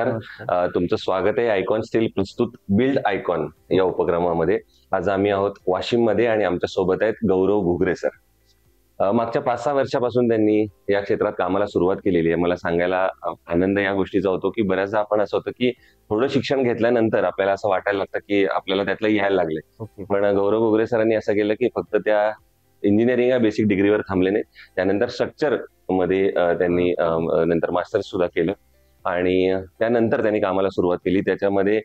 नमस्कार. नमस्कार. तुमचं स्वागत आहे आयकॉन स्टील प्रस्तुत बिल्ड आयकॉन या उपक्रमामध्ये. आज आम्ही आहोत वाशिममध्ये आणि आमच्या सोबत आहेत गौरव घुगरे सर. मागच्या 5-6 वर्षापासून त्यांनी या क्षेत्रात कामाला सुरुवात केलेली आहे. मला सांगायला आनंद या गोष्टीचा होतो, की बऱ्याचदा आपण असं होतं, की थोडं शिक्षण घेतल्यानंतर आपल्याला असं वाटायला लागतं, की आपल्याला त्यातलं यायला लागलंय. ओके. पण गौरव घुगरे सरांनी असं केलं, की फक्त त्या इंजिनिअरिंग या बेसिक डिग्रीवर थांबले नाहीत. त्यानंतर स्ट्रक्चर मध्ये त्यांनी नंतर मास्टर्स सुद्धा केलं आणि त्यानंतर त्यांनी कामाला सुरुवात केली. त्याच्यामध्ये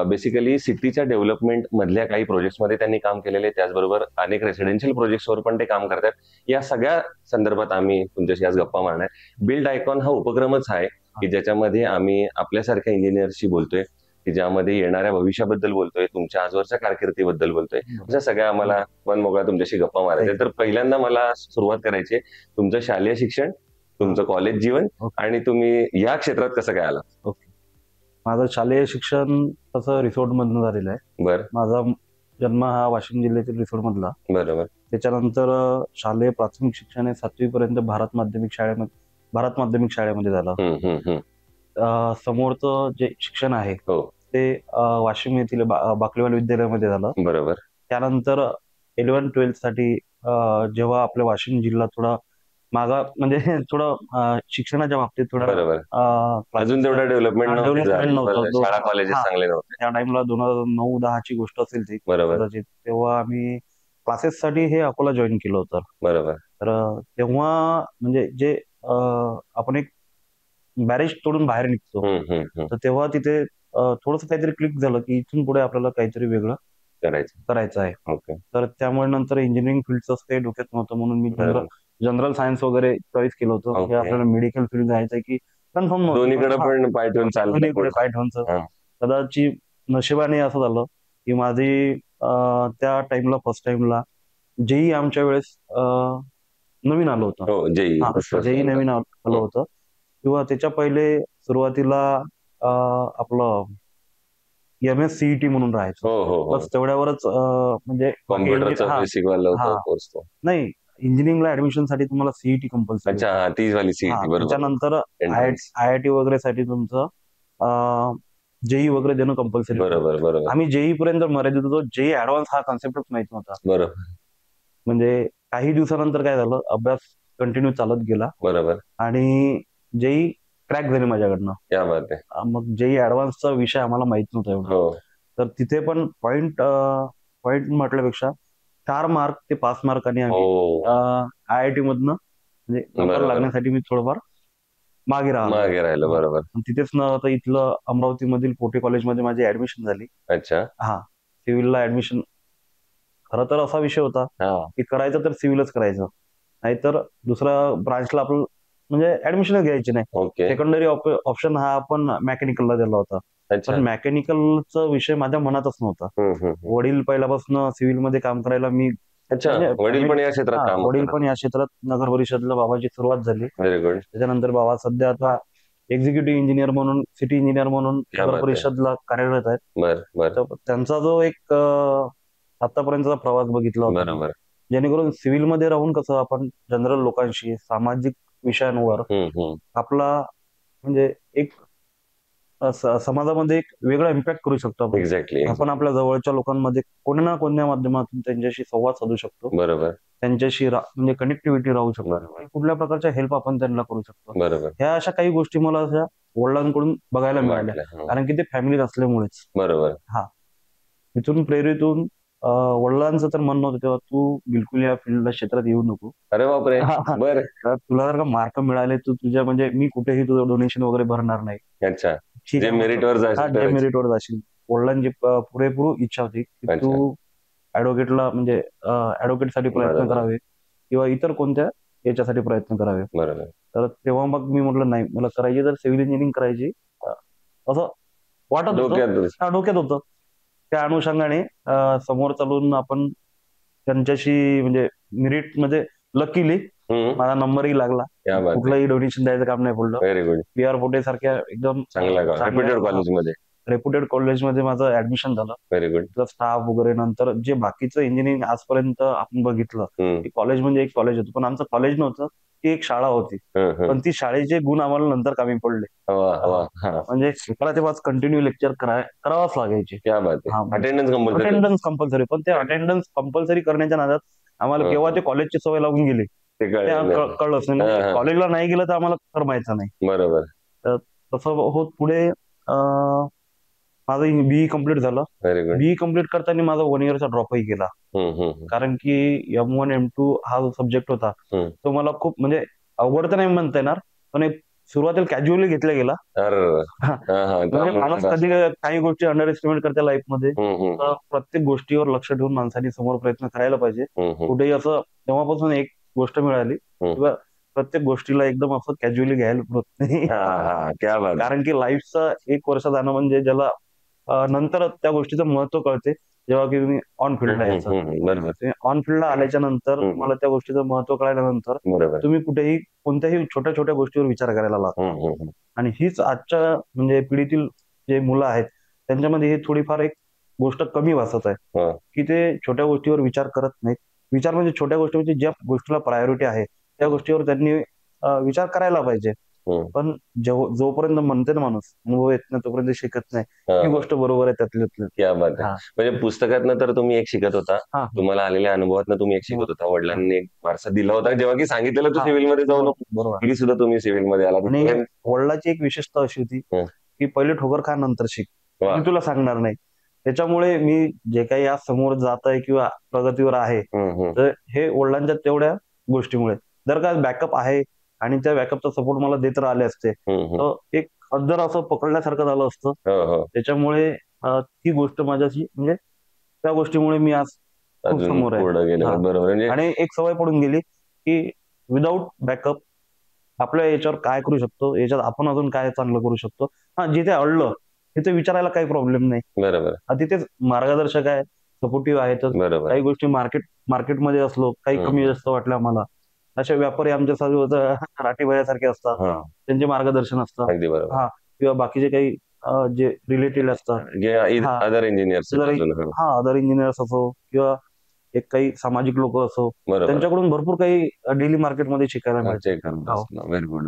बेसिकली सिटीच्या डेव्हलपमेंट मधल्या काही प्रोजेक्ट्समध्ये त्यांनी काम केलेले, त्याचबरोबर अनेक रेसिडेन्शियल प्रोजेक्ट्सवर पण ते काम करतात. या सगळ्या संदर्भात आम्ही तुमच्याशी आज गप्पा मारणार. बिल्ड आयकॉन हा उपक्रमच आहे, की ज्याच्यामध्ये आम्ही आपल्यासारख्या इंजिनियर्सशी बोलतोय, की ज्यामध्ये येणाऱ्या भविष्याबद्दल बोलतोय, तुमच्या आजवरच्या कारकिर्दीबद्दल बोलतोय. अशा सगळ्या आम्हाला मन मोकळा तुमच्याशी गप्पा मारायच्या. तर पहिल्यांदा मला सुरुवात करायची आहे, तुमचं शालेय शिक्षण, तुमचं कॉलेज जीवन आणि तुम्ही या क्षेत्रात कसं काय आला? ओके. माझं शालेय शिक्षण तसं रिसोर्ट मधून झालेलं आहे. बरं. माझा जन्म हा वाशिम जिल्ह्यातील रिसोर्ट मधला. बरोबर. त्याच्यानंतर शालेय प्राथमिक शिक्षण हे 7वी पर्यंत भारत माध्यमिक शाळेमध्ये झालं. समोरचं जे शिक्षण आहे हो. ते वाशिम येथील बाकलीवाल विद्यालयामध्ये झालं. बरोबर. त्यानंतर 11-12 साठी जेव्हा आपल्या वाशिम जिल्हा थोडा मागा म्हणजे थोडं शिक्षणाच्या बाबतीत थोडा बरोबर. अजून तेवढं डेव्हलपमेंट नव्हतं. शाळा कॉलेजेस चांगले नव्हते. त्या टाइमला 2009-10 ची गोष्ट असेल ती बरोबर. कदाचित. तेव्हा आम्ही क्लासेससाठी हे अकोला जॉईन केलं होतं. बरोबर. तर तेव्हा म्हणजे जे आपण एक बॅरेज तोडून बाहेर निघतो, तर तेव्हा तिथे थोडंसं काहीतरी क्लिक झालं, की इथून पुढे आपल्याला काहीतरी वेगळं करायचं आहे. ओके. तर त्यामुळे नंतर इंजिनिअरिंग फील्डचं काही डोक्यात नव्हतं, म्हणून मी जनरल सायन्स वगैरे चॉईस केलं होतं. ओके. आपल्याला मेडिकल फील्ड जायचंय की कन्फर्म नव्हतं. दोन्हीकडे पण पाय ठेवून दोन्हीकडे पाय चाललं. ठेवून कदाचित नशिबाने असं झालं, की माझी त्या टाइमला फर्स्ट टाइमला जेई आमच्या वेळेस नवीन आलं होतं. हो, जेई नवीन आलं होतं किंवा त्याच्या पहिले सुरुवातीला आपलं MSCET म्हणून राहायचं. हो, हो, बस तेवढ्यावरच म्हणजे कॉम्प्युटरचा बेसिक वाला कोर्स तो. नाही, इंजिनिअरिंगला ऍडमिशन साठी तुम्हाला सीईटी कंपल्सरी. अच्छा, तीच वाली सीईटी. बरोबर. त्याच्यानंतर IIT वगैरे साठी तुमचं जेई वगैरे देणं कंपल्सरी. बरोबर. आम्ही जेई पर्यंत मर्यादित होतो. जेई ऍडव्हान्स हा कॉन्सेप्टच माहित नव्हता. बरोबर. म्हणजे काही दिवसानंतर काय झालं, अभ्यास कंटिन्यू चालत गेला. बरोबर. आणि जेई क्रॅक झाली माझ्याकडनं. क्या बात आहे. मग जेई ऍडव्हान्सचा विषय आम्हाला माहित नव्हता एवढा. हो. तर तिथे पण पॉइंट म्हटल्यापेक्षा 4 मार्क ते 5 मार्कांनी आम्ही IIT मधनं म्हणजे नंबर लागण्यासाठी मी थोडंफार मागे राहिलो. बरोबर. तिथेच न आता इथलं अमरावती मधील कोठे कॉलेजमध्ये माझी ऍडमिशन झाली. अच्छा. सिव्हिलला ऍडमिशन. खरं तर असा विषय होता की करायचं तर सिव्हिलच करायचं, नाहीतर दुसरा ब्रांचला आपलं म्हणजे ऍडमिशन घ्यायची नाही. सेकंडरी ऑप्शन हा आपण मेकॅनिकलला दिला होता. पण मेकॅनिकलचा विषय माझ्या मनातच नव्हता. वडील पहिल्यापासून सिव्हिल मध्ये काम करायला वडील पण या क्षेत्रात नगर परिषदला बाबाची सुरुवात झाली. Very good. त्याच्यानंतर बाबा सध्या आता एक्झिक्युटिव्ह इंजिनियर म्हणून, सिटी इंजिनियर म्हणून नगर परिषदला कार्यरत आहेत. त्यांचा जो एक आतापर्यंतचा प्रवास बघितला होता, जेणेकरून सिव्हिल मध्ये राहून कसं आपण जनरल लोकांशी, सामाजिक विषयांवर आपला म्हणजे एक समाजामध्ये एक वेगळा इम्पॅक्ट करू शकतो. एक्झॅक्टली. आपण आपल्या जवळच्या लोकांमध्ये कोणी ना कोणत्या माध्यमातून त्यांच्याशी संवाद साधू शकतो. बरोबर. त्यांच्याशी म्हणजे कनेक्टिव्हिटी राहू शकतो. कुठल्या प्रकारच्या हेल्प आपण त्यांना करू शकतो. बरोबर. ह्या अशा काही गोष्टी मला अशा वडिलांकडून बघायला मिळाल्या, कारण की ते फॅमिलीत असल्यामुळेच. बरोबर. इथून प्रेरित होऊन वडिलांचं तर म्हणणं होतं तेव्हा, तू बिलकुल या फील्डला क्षेत्रात येऊ नको. अरे बापरे. बरं. तुला जर का मार्क मिळाले, तू तुझ्या म्हणजे मी कुठेही तुझं डोनेशन वगैरे भरणार नाही. अच्छा. जे मेरिटवर जाशील. वडिलांची पुरेपूर इच्छा होती की तू ऍडव्होकेटला म्हणजे ऍडव्होकेटसाठी प्रयत्न करावे किंवा इतर कोणत्या याच्यासाठी प्रयत्न करावे. बरोबर. तर तेव्हा मग मी म्हटलं नाही, मला करायची तर सिव्हिल इंजिनिअरिंग करायची असं वाटत होतं, डोक्यात होतं. त्या अनुषंगाने समोर चालून आपण त्यांच्याशी म्हणजे मेरिट मध्ये लकीली माझा नंबरही लागला. कुठलंही डोनेशन द्यायचं काम नाही पडलं. Very good. PR फोटे सारख्या एकदम चांगल्या कॉलेजमध्ये रेप्युटेड कॉलेजमध्ये माझं ऍडमिशन झालं. Very good. स्टाफ वगैरे, नंतर जे बाकीचं इंजिनिअरिंग आजपर्यंत आपण बघितलं की कॉलेज म्हणजे एक कॉलेज होतं, पण आमचं कॉलेज नव्हतं, ती एक शाळा होती. पण ती शाळेचे गुण आम्हाला नंतर कामी पडले. म्हणजे 11 ते 5 कंटिन्यू लेक्चर करावाच लागायचे. Attendance compulsory. पण ते अटेंडन्स कंपल्सरी करण्याच्या नादात आम्हाला केव्हा ते कॉलेजची सवय लागून गेली ते कळलंच नाही. कॉलेजला नाही गेलं तर आम्हाला करमायचं नाही. बरोबर. तर तसं होत पुढे माझं बीई कम्प्लीट झालं. बीई कम्प्लीट करताना माझा 1 इयरचा ड्रॉपही केला. कारण की M1 M2 हा जो सब्जेक्ट होता तो मला खूप म्हणजे अवघड तर नाही म्हणता येणार, पण एक सुरुवातीला कॅज्युअली घेतला गेला. म्हणजे माणूस कधी काही गोष्टी अंडर एस्टिमेट करते लाईफमध्ये. तर प्रत्येक गोष्टीवर लक्ष ठेवून माणसाने समोर प्रयत्न करायला पाहिजे. कुठेही असं तेव्हापासून एक गोष्ट मिळाली किंवा प्रत्येक गोष्टीला एकदम असं कॅज्युअली घ्यायला होत नाही. कारण की लाईफचं 1 वर्ष जाणं म्हणजे ज्याला नंतर त्या गोष्टीचं महत्व कळते जेव्हा की तुम्ही ऑन फील्डला यायचं. ऑन फील्डला आल्याच्या नंतर मला त्या गोष्टीचं महत्व कळल्यानंतर तुम्ही कुठेही कोणत्याही छोट्या छोट्या गोष्टीवर विचार करायला लागतो. आणि हीच आजच्या म्हणजे पिढीतील जे मुलं आहेत त्यांच्यामध्ये ही थोडीफार एक गोष्ट कमी भासत आहे की ते छोट्या गोष्टीवर विचार करत नाहीत. विचार म्हणजे छोट्या गोष्टी म्हणजे ज्या गोष्टीला प्रायोरिटी आहे त्या गोष्टीवर त्यांनी विचार करायला पाहिजे. पण जोपर्यंत म्हणते ना माणूस अनुभव येत नाही तोपर्यंत शिकत नाही, ही गोष्ट बरोबर आहे त्यातल्या. क्या बात आहे. म्हणजे पुस्तकातनं तर तुम्ही एक शिकत होता, तुम्हाला आलेल्या अनुभवातनं तुम्ही एक शिकत होता, वडिलांनी एक वारसा दिला होता जेव्हा की सांगितलेलं तू सिव्हिलमध्ये जाऊ नको, तरी सुद्धा तुम्ही सिव्हिलमध्ये आला. आणि वडिलांची एक विशेषता अशी होती की पहिले ठोकर खा नंतर शिक, मी तुला सांगणार नाही. त्याच्यामुळे मी जे काही आज समोर जात आहे किंवा प्रगतीवर आहे तर हे वडिलांच्या तेवढ्या गोष्टीमुळे. जर का बॅकअप आहे आणि त्या बॅकअपचा सपोर्ट मला देत राहिले असते तर एक अद्दर असं पकडल्यासारखं झालं असतं. त्याच्यामुळे ती गोष्ट माझ्याशी म्हणजे त्या गोष्टीमुळे मी आज खूप समोर आहे. आणि एक सवय पडून गेली की विदाऊट बॅकअप आपल्या याच्यावर काय करू शकतो, याच्यात आपण अजून काय चांगलं करू शकतो. जिथे अडलं तिथे विचारायला काही प्रॉब्लेम नाही. बरोबर. तिथेच मार्गदर्शक आहे, सपोर्टिव्ह आहे. तर काही गोष्टी मार्केटमध्ये असलो काही कमी जास्त वाटल्या मला, असे व्यापारी आमच्या राठीभयासारखे असतात, त्यांचे मार्गदर्शन असतात. किंवा बाकीचे काही जे रिलेटेड असतात अदर इंजिनियर्स असो किंवा एक काही सामाजिक लोक असो, त्यांच्याकडून भरपूर काही डेली मार्केटमध्ये शिकायला मिळते. Very good.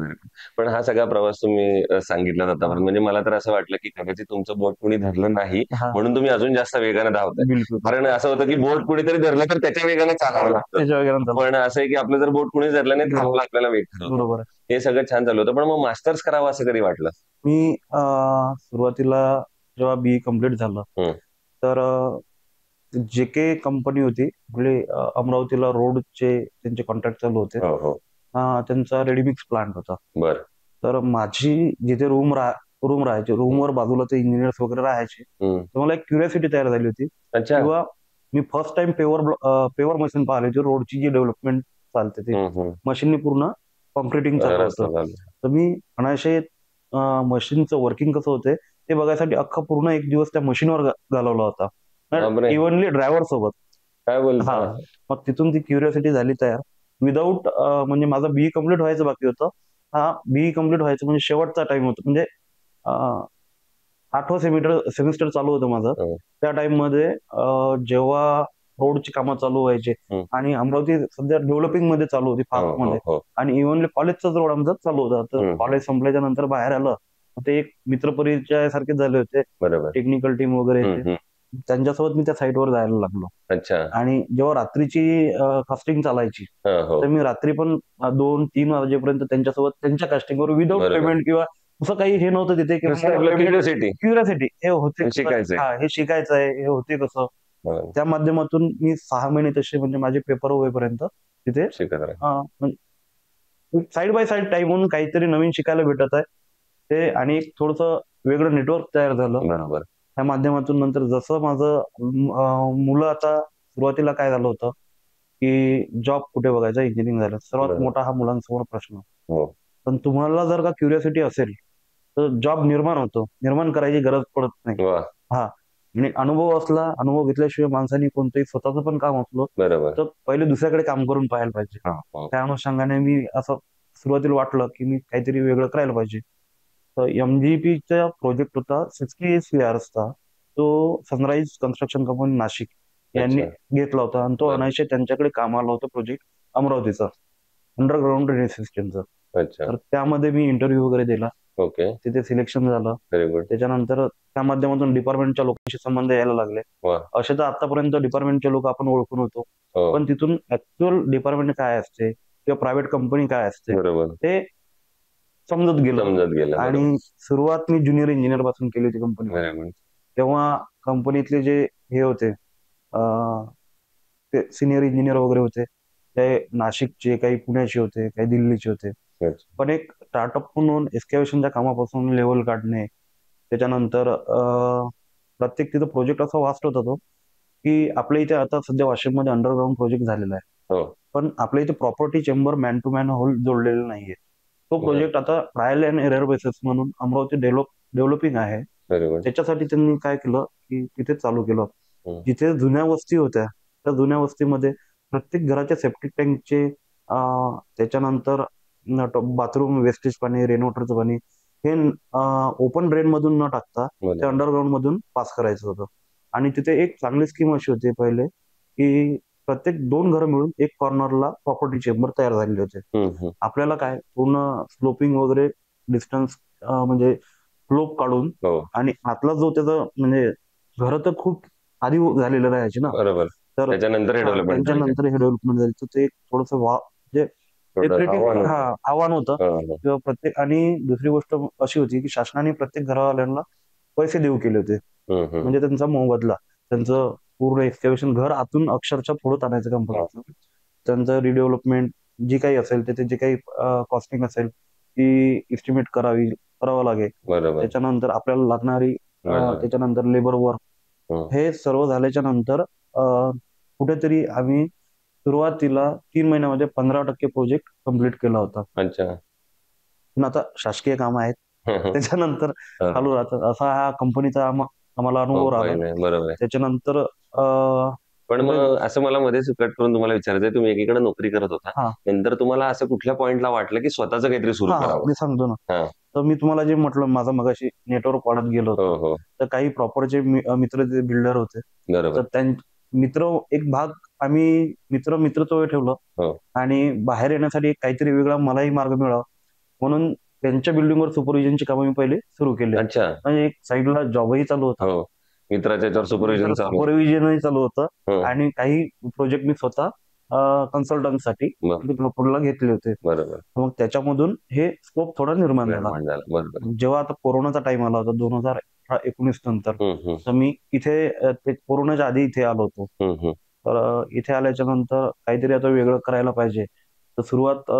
पण हा सगळा प्रवास तुम्ही सांगितला जाता म्हणजे मला तर असं वाटलं की कदाचित तुमचं बोट कुणी धरलं नाही म्हणून तुम्ही अजून जास्त वेगाने धावताय. कारण असं होतं की बोट कुणीतरी धरलं तर त्याच्या वेगाने चालावं लागतं, पण असं आहे की आपलं जर बोट कुणी धरलं नाही तर आपल्याला वेग ठरवतो. हे सगळं छान चालू होतं. पण मग मास्टर्स करावं असं कधी वाटलं? मी सुरुवातीला जेव्हा बीई कम्प्लीट झालं तर JK कंपनी होती आपली अमरावतीला, रोडचे त्यांचे कॉन्ट्रॅक्ट चालू होते. त्यांचा रेडीमिक्स प्लांट होता. तर माझी जिथे रूम राहायची, रूमवर बाजूला ते इंजिनियर्स वगैरे राहायचे, तर मला एक क्युरियोसिटी तयार झाली होती किंवा मी फर्स्ट टाइम पेवर मशीन पाहिली होती. रोडची जी डेव्हलपमेंट चालते ती मशीननी पूर्ण कॉन्क्रिटिंग चालू होतं. तर मी अनायसे मशीनचं वर्किंग कसं होते ते बघायसाठी अख्खा पूर्ण 1 दिवस त्या मशीनवर घालवला होता, इव्हनली ड्रायव्हर सोबत. काय बोलता? मग तिथून ती क्युरियोसिटी झाली तयार. विदाऊट म्हणजे माझा बीई कम्प्लीट व्हायचं बाकी होतं. बीई कम्प्लीट व्हायचं म्हणजे शेवटचा टाइम होता, म्हणजे 8वं सेमिस्टर चालू होतं माझं. त्या टाइम मध्ये जेव्हा रोडची कामं चालू व्हायचे आणि अमरावती सध्या डेव्हलपिंग मध्ये चालू होती फास्ट मध्ये, आणि इव्हनली कॉलेजचाच रोड आमचा चालू होता. तर कॉलेज संपल्याच्या नंतर बाहेर आलं ते एक मित्रपरिचय सारखे झाले होते, टेक्निकल टीम वगैरे, त्यांच्यासोबत मी त्या साईटवर जायला लागलो. आणि जेव्हा रात्रीची कास्टिंग चालायची तर मी रात्री पण 2-3 वाजेपर्यंत त्यांच्यासोबत त्यांच्या कास्टिंगवर विदाऊट पेमेंट किंवा असं काही हे नव्हतं तिथे. क्युरियोसिटी हे होते, हे शिकायचं आहे, हे होते कसं. त्या माध्यमातून मी 6 महिने तसे म्हणजे माझे पेपर होईपर्यंत तिथे साईड बाय साईड टाइम म्हणून काहीतरी नवीन शिकायला भेटत आहे ते, आणि एक थोडस वेगळं नेटवर्क तयार झालं त्या माध्यमातून. नंतर जसं माझं मुलं आता सुरुवातीला काय झालं होतं की जॉब कुठे बघायचा, इंजिनिअरिंग झालं, सर्वात मोठा हा मुलांसमोर प्रश्न. पण तुम्हाला जर का क्युरियोसिटी असेल तर जॉब निर्माण करायची गरज पडत नाही. आणि अनुभव घेतल्याशिवाय माणसाने कोणतंही स्वतःचं पण काम असलं तर पहिले दुसऱ्याकडे काम करून पाहायला पाहिजे. त्या अनुषंगाने मी असं सुरुवातीला वाटलं की मी काहीतरी वेगळं करायला पाहिजे. तर MGP प्रोजेक्ट होता 60 CRचा, तो सनराईज कन्स्ट्रक्शन कंपनी नाशिक यांनी घेतला होता आणि तो आणायचे त्यांच्याकडे काम आला होता प्रोजेक्ट अमरावतीचा, अंडरग्राऊंड ड्रेनेज सिस्टमचा. तर त्यामध्ये मी इंटरव्ह्यू वगैरे दिला. तिथे सिलेक्शन झालं. त्याच्यानंतर त्या माध्यमातून डिपार्टमेंटच्या लोकांशी संबंध यायला लागले. असे तर आतापर्यंत डिपार्टमेंटचे लोक आपण ओळखून होतो, पण तिथून ऍक्च्युअल डिपार्टमेंट काय असते किंवा प्रायव्हेट कंपनी काय असते ते समजत गेलं. आणि सुरुवात मी ज्युनियर इंजिनियर पासून केली होती कंपनी. तेव्हा कंपनीतले जे हे होते ते सिनियर इंजिनियर वगैरे होते, ते नाशिकचे, काही पुण्याचे होते, काही दिल्लीचे होते. पण एक स्टार्टअप म्हणून एक्सकॅव्हेशनच्या कामापासून लेवल काढणे, त्याच्यानंतर प्रत्येक तिथं प्रोजेक्ट असा वास्ट होता तो की आपल्या इथे आता सध्या वाशिममध्ये अंडरग्राऊंड प्रोजेक्ट झालेला आहे, पण आपल्या इथे property chamber man to manhole जोडलेला नाहीये. तो प्रोजेक्ट आता ट्रायल अँड एरर बेसिस म्हणून अमरावती डेव्हलपिंग आहे. त्याच्यासाठी त्यांनी काय केलं की तिथे चालू केलं. जिथे जुन्या वस्ती होत्या त्या जुन्या वस्तीमध्ये प्रत्येक घराच्या सेप्टिक टँकचे, त्याच्यानंतर बाथरूम वेस्टेज पाणी, रेन वॉटरचं पाणी हे ओपन ड्रेन मधून न टाकता ते अंडरग्राऊंड मधून पास करायचं होतं. आणि तिथे एक चांगली स्कीम अशी होती पहिले की प्रत्येक 2 घरं मिळून एक कॉर्नरला प्रॉपर्टी चेंबर तयार झालेले होते. आपल्याला काय पूर्ण स्लोपिंग वगैरे डिस्टन्स म्हणजे स्लोप काढून आणि आतला जो त्याचा म्हणजे घर तर खूप आधी झालेलं राहायचे ना, तर त्याच्यानंतर हे डेव्हलपमेंट झाली. तर ते थोडस म्हणजे आव्हान होतं किंवा प्रत्येक. आणि दुसरी गोष्ट अशी होती की शासनाने प्रत्येक घरावाल्यांना पैसे देऊ केले होते, म्हणजे त्यांचा मोबदला, त्यांचं पूर्ण एक्सकॅव्हेशन घर आतून अक्षरशः फोडत आणायचं काम करायचं. त्यांचं रिडेव्हलपमेंट जी काही असेल ते जे काही कॉस्टिंग असेल ती इस्टिमेट करावं लागेल. त्याच्यानंतर आपल्याला लागणारी त्याच्यानंतर लेबर वर्क हे सर्व झाल्याच्या नंतर कुठेतरी आम्ही सुरुवातीला 3 महिन्यामध्ये 15% प्रोजेक्ट कम्प्लीट केला होता. पण आता शासकीय काम आहेत त्याच्यानंतर चालू राहतात, असा हा कंपनीचा आम्हाला अनुभव राहिला. त्याच्यानंतर पण मग असं मला मध्येच कट करून तुम्हाला विचारायचं, तुम्ही एकीकडे नोकरी करत होता, नंतर तुम्हाला असं कुठल्या पॉइंटला वाटलं की स्वतःच काहीतरी सुरू करावं? मी सांगतो ना. तर मी तुम्हाला जे म्हटलं माझा मगाशी नेटवर्क वाढत गेलो होतो, तर काही प्रॉपरचे मित्र जे बिल्डर होते, तर मित्र एक भाग आम्ही मित्रत्व ठेवलं आणि बाहेर येण्यासाठी काहीतरी वेगळा मलाही मार्ग मिळावा म्हणून त्यांच्या बिल्डिंगवर सुपरविजनची कामं मी पहिले सुरू केली. म्हणजे एक साईडला जॉबही चालू होता, मित्राच्या सुपरविजनही चालू होतं आणि काही प्रोजेक्ट मी स्वतः कन्सल्टंटसाठी पुढला घेतले होते. मग त्याच्यामधून हे स्कोप थोडा निर्माण झाला. जेव्हा आता कोरोनाचा टाइम आला होता 2019 नंतर, तर मी इथे कोरोनाच्या आधी इथे आलो होतो. तर इथे आल्याच्या नंतर काहीतरी आता वेगळं करायला पाहिजे, तर सुरुवात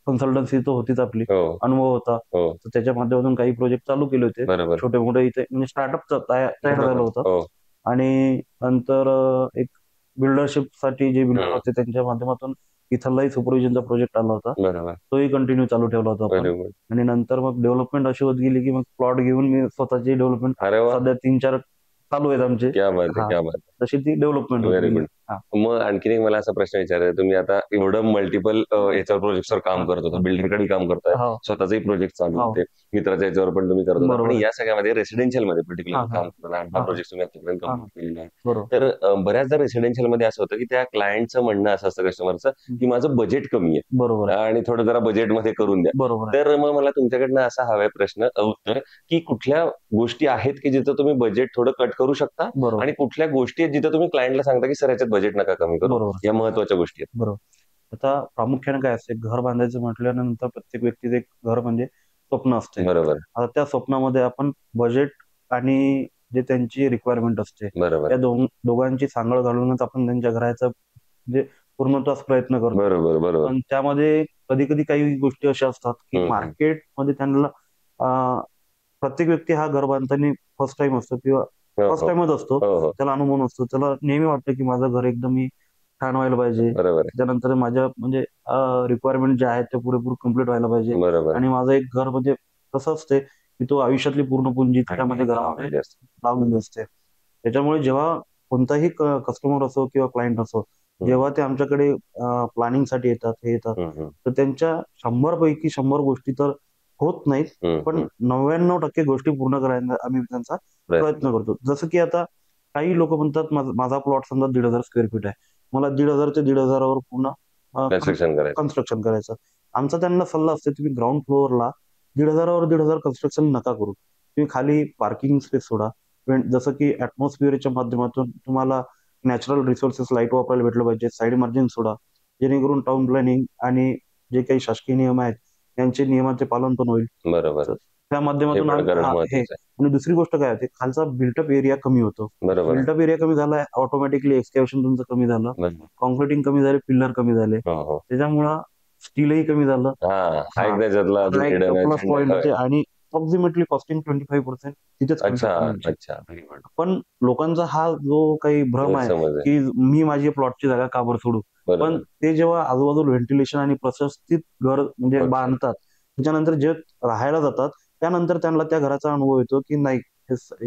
कन्सल्टन्सी तर होतीच आपली, अनुभव होता, तर त्याच्या माध्यमातून काही प्रोजेक्ट चालू केले होते छोटे मोठे इथे, म्हणजे स्टार्टअप तयार झालं होतं. आणि नंतर एक बिल्डरशिप साठी जे बिल्डर होते त्यांच्या माध्यमातून इथलाही सुपरविजनचा प्रोजेक्ट आला होता, तोही कंटिन्यू चालू ठेवला होता आपण. आणि नंतर मग डेव्हलपमेंट अशी होत गेली की मग प्लॉट घेऊन मी स्वतःची डेव्हलपमेंट सध्या 3-4 चालू आहेत आमचे, तशी ती डेव्हलपमेंट. मग आणखीन एक मला असा प्रश्न विचारायचा, तुम्ही आता एवढं मल्टिपल याच्यावर प्रोजेक्टवर काम करत होता, बिल्डिंगकडे काम करताय, स्वतःचा प्रोजेक्ट चालू होते, मित्राच्या याच्यावर पण तुम्ही करत होता, पण या सगळ्यामध्ये रेसिडेन्शियल मध्ये पर्टिक्युलर काम करताना 8 प्रोजेक्ट तुम्ही आतापर्यंत कंप्लीट केलेले आहेत. तर बऱ्याचदा रेसिडेन्शियल मध्ये असं होतं की त्या क्लायंटचं म्हणणं असं असतं कस्टमरचं की माझं बजेट कमी आहे आणि थोडं जरा बजेटमध्ये करून द्या. तर मग मला तुमच्याकडनं असा हवाय प्रश्न उत्तर की कुठल्या गोष्टी आहेत की जिथं तुम्ही बजेट थोडं कट करू शकता आणि कुठल्या गोष्टी आहेत जिथं तुम्ही क्लायंटला सांगता की सर याच्यात बजेट नका कमी करू, या महत्वाच्या गोष्टी आहेत? बरोबर. आता प्रामुख्याने काय असते, घर बांधायचं म्हटल्यानंतर प्रत्येक व्यक्तीचं एक घर म्हणजे स्वप्न असते. आता त्या स्वप्नामध्ये आपण बजेट आणि जे त्यांची रिक्वायरमेंट असते त्या दोघांची सांगड घालूनच आपण त्यांच्या घराचा म्हणजे पूर्णत्वास प्रयत्न करतो. पण त्यामध्ये कधी कधी काही गोष्टी अशा असतात की मार्केटमध्ये त्यांना प्रत्येक व्यक्ती हा घर बांधताना फर्स्ट टाइम असतो किंवा फर्स्ट टाइमच असतो, त्याला अनुभव नसतो, त्याला नेहमी वाटतं की माझं घर एकदम छान व्हायला पाहिजे, त्याच्यानंतर माझ्या म्हणजे रिक्वायरमेंट जे आहेत ते पुरेपूर कम्प्लीट व्हायला पाहिजे आणि माझं एक घर म्हणजे कसं असते की तो आयुष्यातली पूर्ण पुंजी त्यामध्ये घरामध्ये लावलेली असते. त्याच्यामुळे जेव्हा कोणताही कस्टमर असो किंवा क्लायंट असो, जेव्हा ते आमच्याकडे प्लॅनिंग साठी येतात तर त्यांच्या 100 पैकी 100 गोष्टी तर होत नाहीत, पण 99% गोष्टी पूर्ण करायला आम्ही त्यांचा प्रयत्न करतो. जसं की आता काही लोक म्हणतात माझा प्लॉट समजा 1,500 स्क्वेअर फीट आहे, मला 1,500 ते 1,500 वर पूर्ण कन्स्ट्रक्शन करायचं. आमचा त्यांना सल्ला असतो, तुम्ही ग्राउंड फ्लोअरला 1,500 वर 1,500 कन्स्ट्रक्शन नका करू. तुम्ही खाली पार्किंग स्पेस सोडा. जसं की ऍटमॉस्फिअरच्या माध्यमातून तुम्हाला नॅचरल रिसोर्सेस लाईट वापरायला भेटलं पाहिजे. साईड मार्जिन सोडा, जेणेकरून टाउन प्लॅनिंग आणि जे काही शासकीय नियम आहेत यांचे नियमांचे पालन पण होईल. बरोबर. त्या माध्यमातून आणि दुसरी गोष्ट काय होते, खालचा बिल्टअप एरिया कमी होतो. बिल्टअप एरिया कमी झाला, ऑटोमॅटिकली एक्सकॅव्हेशन तुमचं कमी झालं, कॉन्क्रिटिंग कमी झाले, पिल्लर कमी झाले, त्याच्यामुळं स्टीलही कमी झालं. प्लस पॉईंट होते आणि अप्रॉक्सिमेटली कॉस्टिंग 25% तिथेच. पण लोकांचा हा जो काही भ्रम आहे की मी माझी प्लॉटची जागा का बरं सोडू, पण ते जेव्हा आजूबाजूला व्हेंटिलेशन आणि प्रशस्तित घर म्हणजे बांधतात, त्याच्यानंतर जे राहायला जातात त्यानंतर त्यांना त्या घराचा अनुभव येतो की नाही,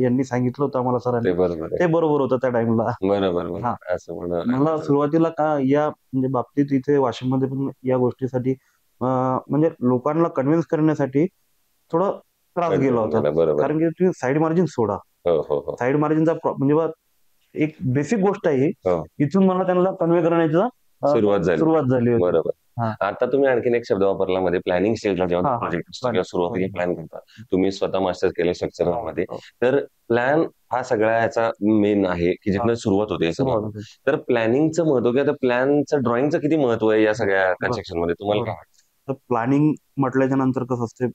यांनी सांगितलं होतं आम्हाला सरांनी, ते बरोबर होतं त्या टाइमला. मला सुरुवातीला का या म्हणजे बाबतीत इथे वाशिममध्ये पण या गोष्टीसाठी म्हणजे लोकांना कन्व्हिन्स करण्यासाठी थोडं त्रास गेला होता. कारण की तुम्ही साईड मार्जिन सोडा. साईड मार्जिनचा म्हणजे एक बेसिक गोष्ट आहे, इथून मला त्यांना कन्व्हे करण्याचा सुरुवात झाली. बरोबर. आता तुम्ही आणखीन एक शब्द वापरला मध्ये, प्लॅनिंग स्टेजला जेव्हा प्रोजेक्ट सुरुवातीला प्लॅन करता, तुम्ही स्वतः मास्टर्स केले स्ट्रक्चर मध्ये, तर प्लॅन हा सगळ्या याचा मेन आहे की जिथून सुरुवात होते. तर प्लॅनिंगचं महत्व किंवा प्लॅनचं ड्रॉइंगचं किती महत्व आहे या सगळ्या कन्स्ट्रक्शन मध्ये, तुम्हाला काय वाटतं? प्लॅनिंग म्हटल्याच्या नंतर कसं असते,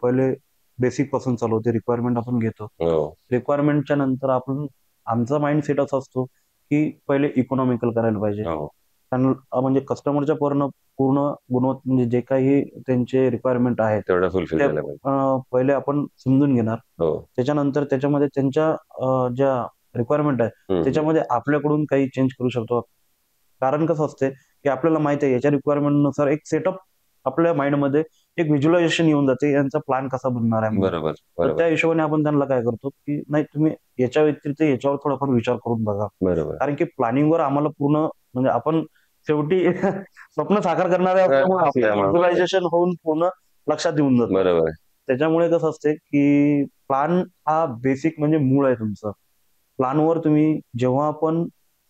पहिले बेसिक पासून चालू होते, रिक्वायरमेंट आपण घेतो. रिक्वायरमेंटच्या नंतर आपण आमचा माइंड सेट असा असतो की पहिले इकॉनॉमिकल करायला पाहिजे. म्हणजे कस्टमरच्या पूर्ण गुणवत्ता म्हणजे जे काही त्यांचे रिक्वायरमेंट आहेत पहिले आपण समजून घेणार. त्याच्यानंतर त्याच्यामध्ये त्यांच्या ज्या रिक्वायरमेंट आहे त्याच्यामध्ये आपल्याकडून काही चेंज करू शकतो. कारण कसं असते की आपल्याला माहिती आहे याच्या रिक्वायरमेंट नुसार एक सेटअप आपल्या माइंडमध्ये एक व्हिज्युअलायझेशन येऊन जाते, यांचा प्लॅन कसा बनणार आहे. तर त्या हिशोबाने आपण त्यांना काय करतो की नाही, तुम्ही याच्या व्यतिरिक्त याच्यावर थोडाफार विचार करून बघा. कारण की प्लॅनिंगवर आम्हाला पूर्ण म्हणजे आपण शेवटी स्वप्न साकार करणारे व्हिज्युअलायझेशन होऊन पूर्ण लक्षात येऊन जातं. त्याच्यामुळे कसं असते की प्लॅन हा बेसिक म्हणजे मूळ आहे तुमचं. प्लॅनवर तुम्ही जेव्हा आपण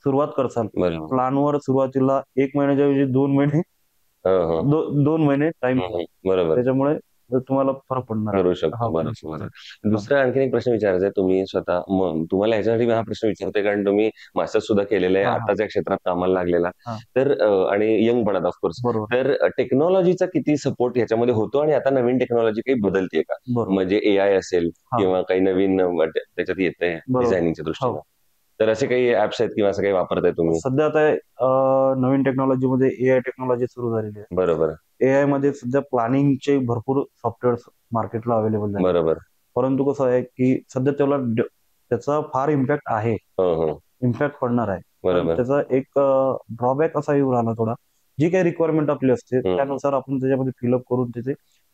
सुरुवात करसाल, प्लॅनवर सुरुवातीला 1 महिन्याच्या ऐवजी 2 महिने 2 महिने टाइम, त्याच्यामुळे तुम्हाला फरक पडणार करू शकतो. दुसरा आणखीन एक प्रश्न विचारायचा आहे, तुम्ही स्वतः तुम्हाला ह्याच्यासाठी हा प्रश्न विचारते कारण तुम्ही मास्टर्स सुद्धा केलेलं आहे, आताच्या क्षेत्रात कामाला लागलेला, तर आणि यंग पण ऑफकोर्स, तर टेक्नॉलॉजीचा किती सपोर्ट ह्याच्यामध्ये होतो आणि आता नवीन टेक्नॉलॉजी काही बदलते का? म्हणजे AI असेल किंवा काही नवीन त्याच्यात येतंय डिझायनिंगच्या दृष्टीने, तर असे काही ऍप्स आहेत किंवा असं काही वापरताय तुम्ही? सध्या आता नवीन टेक्नॉलॉजीमध्ये AI टेक्नॉलॉजी सुरू झालेली आहे. बरोबर. AI मध्ये सध्या प्लॅनिंगचे भरपूर सॉफ्टवेअर मार्केटला अवेलेबल आहे. बरोबर. परंतु कसं आहे की सध्या त्याचा फार इम्पॅक्ट आहे, इम्पॅक्ट पडणार आहे. त्याचा एक ड्रॉबॅक असा येऊ राहिला थोडा, जी काही रिक्वायरमेंट आपली असते त्यानुसार आपण त्याच्यामध्ये फिलअप करून त्याचे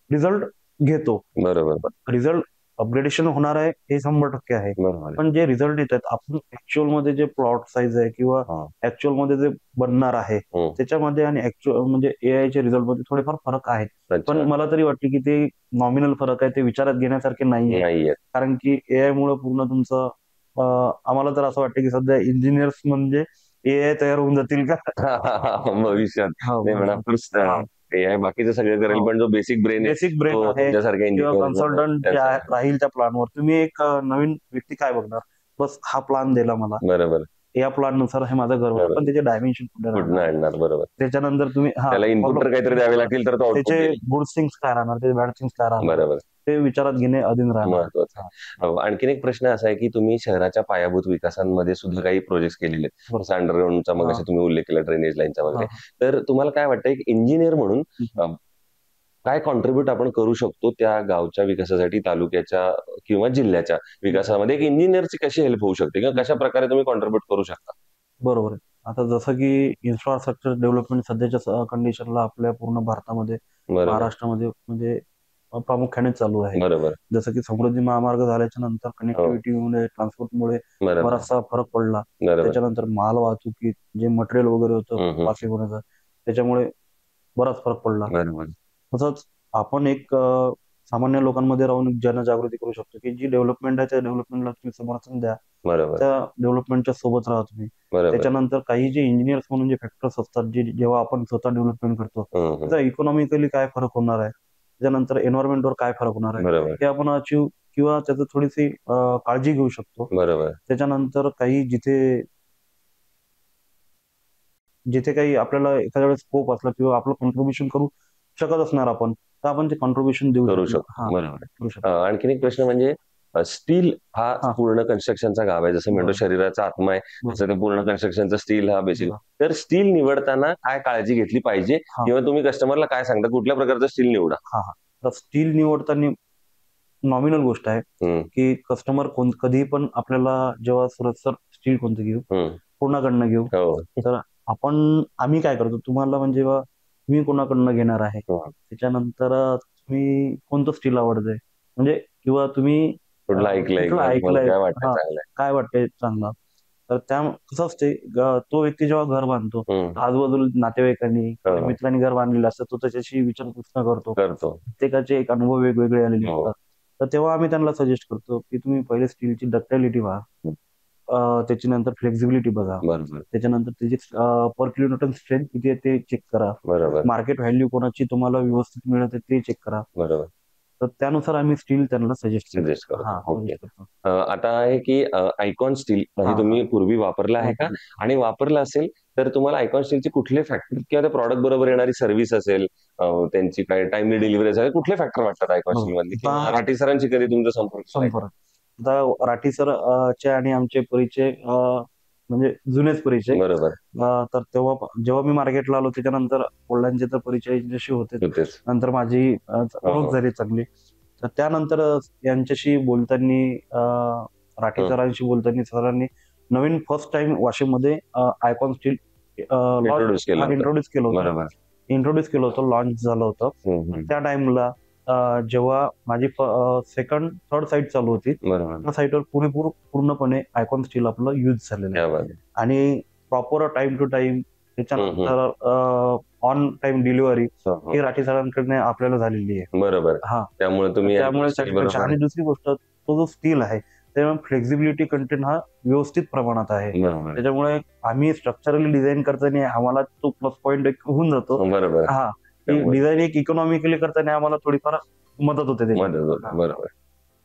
रिझल्ट घेतो. बरोबर. रिझल्ट अपग्रेडेशन होणार आहे हे 100% आहे, पण जे रिझल्ट येत आहेत आपण ऍक्च्युअल मध्ये जे प्लॉट साईज आहे किंवा ऍक्च्युअल मध्ये जे बनणार आहे त्याच्यामध्ये आणि ऍक्च्युअल म्हणजे AI च्या रिझल्ट मध्ये थोडेफार फरक आहेत. पण मला तरी वाटते की ते नॉमिनल फरक आहे, ते विचारात घेण्यासारखे नाहीये. कारण की AI मुळे पूर्ण तुमचं आम्हाला तर असं वाटतं की सध्या इंजिनियर्स म्हणजे AI तयार होऊन जातील का भविष्यात. AI बाकीचं सगळं करेल, पण जो बेसिक ब्रेन आहे किंवा कन्सल्टंट राहील त्या प्लॅनवर. तुम्ही एक नवीन व्यक्ती काय बघणार, बस हा प्लॅन दिला मला, बरोबर, या प्लॅन नुसार हे माझं घर, पण त्याचे डायमेन्शन कुठे आणणार. बरोबर. त्याच्यानंतर तुम्ही त्याला इनपुट काहीतरी द्यावे लागतील तर त्याचे गुड थिंग्स काय राहणार, त्याचे बॅड थिंग्स काय राहणार. बरोबर. ते विचारात घेणे अधीन राहणार. आणखीन एक प्रश्न असा आहे की तुम्ही शहराच्या पायाभूत विकासांमध्ये सुद्धा काही प्रोजेक्ट केलेले, जसं अंडरग्राऊंडचा मग तुम्ही उल्लेख केला, ड्रेनेज लाईनचा वगैरे, तर तुम्हाला काय वाटतं एक इंजिनियर म्हणून काय कॉन्ट्रीब्युट आपण करू शकतो त्या गावच्या विकासासाठी, तालुक्याच्या किंवा जिल्ह्याच्या विकासामध्ये एक इंजिनियरची कशी हेल्प होऊ शकते किंवा कशा प्रकारे तुम्ही कॉन्ट्रीब्युट करू शकता? बरोबर आहे. आता जसं की इन्फ्रास्ट्रक्चर डेव्हलपमेंट सध्याच्या कंडिशनला आपल्या पूर्ण भारतामध्ये, महाराष्ट्रामध्ये म्हणजे प्रामुख्याने चालू आहे. बरोबर. जसं की समृद्धी महामार्ग झाल्याच्या नंतर कनेक्टिव्हिटीमुळे, ट्रान्सपोर्टमुळे बराचसा फरक पडला. त्याच्यानंतर माल वाहतुकीत जे मटेरियल वगैरे होतं पासिंग होण्याचं, त्याच्यामुळे बराच फरक पडला. तसंच आपण एक सामान्य लोकांमध्ये राहून जनजागृती करू शकतो, की जी डेव्हलपमेंट आहे त्या डेव्हलपमेंटला तुम्ही समर्थन द्या, बरोबर त्या डेव्हलपमेंटच्या सोबत राहा तुम्ही. बरोबर त्याच्यानंतर काही जे इंजिनियर्स म्हणून जे फॅक्टर्स असतात, जे जेव्हा आपण स्वतः डेव्हलपमेंट करतो त्याचा इकॉनॉमिकली काय फरक होणार आहे, त्याच्यानंतर एन्व्हायरमेंटवर काय फरक होणार आहे, बरोबर हे आपण अचीव किंवा त्याचं थोडीशी काळजी घेऊ शकतो. बरोबर त्याच्यानंतर काही जिथे काही आपल्याला एखाद्या वेळेस स्कोप असला किंवा आपलं कॉन्ट्रीब्युशन करू शकत असणार आपण, तर आपण ते कॉन्ट्रीब्युशन देऊ करू शकतो. शकतो बरोबर करू शकतो. आणखीन एक प्रश्न म्हणजे स्टील हा हा. पूर्ण कन्स्ट्रक्शनचा गाव आहे, जसं म्हणतो बरोबर. शरीराचा आत्मा आहे बरोबर. तसं ते पूर्ण कन्स्ट्रक्शनचा स्टील हा बेसिक. बरोबर. तर स्टील निवडताना काय काळजी घेतली पाहिजे हा. किंवा तुम्ही कस्टमरला काय सांगता कुठल्या प्रकारचं स्टील निवडा? तर स्टील निवडताना नॉमिनल गोष्ट आहे की कस्टमर कधी पण आपल्याला जेव्हा सुरक्षित स्टील कोणतं घेऊ, कोणाकडनं घेऊ, तर आम्ही काय करतो, तुम्हाला म्हणजे तुम्ही कोणाकडनं घेणार आहे, त्याच्यानंतर तुम्ही कोणतं स्टील आवडतंय, म्हणजे किंवा तुम्ही ऐकलंय काय वाटतंय चांगलं. तर त्या कसं असते, तो व्यक्ती जेव्हा घर बांधतो, आजूबाजूला नातेवाईकांनी मित्रांनी घर बांधलेलं असतं, तो त्याच्याशी विचारपूस करतो, प्रत्येकाचे एक अनुभव वेगवेगळे आलेले असतात. तर तेव्हा आम्ही त्यांना सजेस्ट करतो की तुम्ही पहिले स्टीलची डक्टिलिटी पहा, त्याच्यानंतर फ्लेक्झिबिलिटी बघा, त्याच्यानंतर त्याची पर किलोन्यूटन स्ट्रेंथ किती आहे ते चेक करा, मार्केट व्हॅल्यू कोणाची तुम्हाला व्यवस्थित मिळत आहे ते चेक करा. तर त्यानुसार आम्ही स्टील त्यांना सजेस्ट करतो. आता आहे की आयकॉन स्टील हे तुम्ही पूर्वी वापरलं आहे का, आणि वापरलं असेल तर तुम्हाला आयकॉन स्टीलची कुठले फॅक्टर किंवा त्या प्रॉडक्ट बरोबर येणारी सर्व्हिस असेल, त्यांची काय टाइमली डिलिव्हरी असेल, कुठले फॅक्टर वाटतात आयकॉन स्टील मध्ये? राठी सरांची कधी तुमचा संपर्क? आता राठी सर आणि आमचे परिचय म्हणजे जुनेच परिचय. बरोबर. तर तेव्हा जेव्हा मी मार्केटला आलो त्याच्यानंतर वडिलांचे तर परिचय जशी होते, नंतर माझी ओळख झाली चांगली. तर त्यानंतर यांच्याशी बोलताना, राठी सरांशी बोलताना सरांनी नवीन फर्स्ट टाइम वाशिम मध्ये आयकॉन स्टील इंट्रोड्यूस केलं होतं, लॉन्च झालं होतं. त्या टाइमला जेव्हा माझी सेकंड थर्ड साईट चालू होती, त्या साईटवर पूर्णपणे आयकॉन स्टील आपलं युज झालेलं आहे, आणि प्रॉपर टाइम टू टाइम, त्याच्यानंतर ऑन टाइम डिलिव्हरी ही राठी सरांकडे आपल्याला झालेली आहे. बरोबर. त्यामुळे आणि दुसरी गोष्ट, तो जो स्टील आहे त्यामुळे फ्लेक्झिबिलिटी कंटेंट हा व्यवस्थित प्रमाणात आहे. त्याच्यामुळे आम्ही स्ट्रक्चरली डिझाईन करताना आम्हाला तो प्लस पॉईंट होऊन जातो. डिझाईन एक इकॉनॉमिकली करताना आम्हाला थोडीफार मदत होते. बरोबर.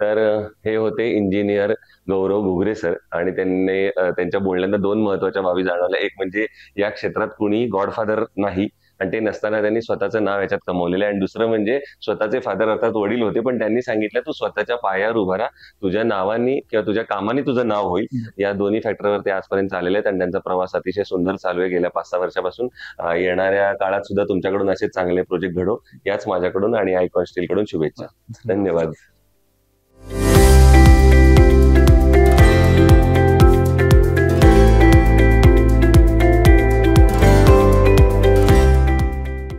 तर हे होते इंजिनियर गौरव घुगरे सर, आणि त्यांच्या बोलण्यात दोन महत्वाच्या बाबी जाणवल्या. एक म्हणजे या क्षेत्रात कुणी गॉडफादर नाही, आणि ते नसताना त्यांनी स्वतःचं नाव याच्यात कमवलेलं आहे. आणि दुसरं म्हणजे स्वतःचे फादर अर्थात वडील होते, पण त्यांनी सांगितलं तू स्वतःच्या पायावर उभा राहा, तुझ्या नावानी किंवा तुझ्या कामाने तुझं नाव होईल. या दोन्ही फॅक्टरवर ते आजपर्यंत आलेले आहेत, आणि त्यांचा प्रवास अतिशय सुंदर चालू आहे गेल्या 5-6 वर्षापासून. येणाऱ्या काळात सुद्धा तुमच्याकडून असे चांगले प्रोजेक्ट घडो, याच माझ्याकडून आणि आयकॉन स्टील कडून शुभेच्छा. धन्यवाद.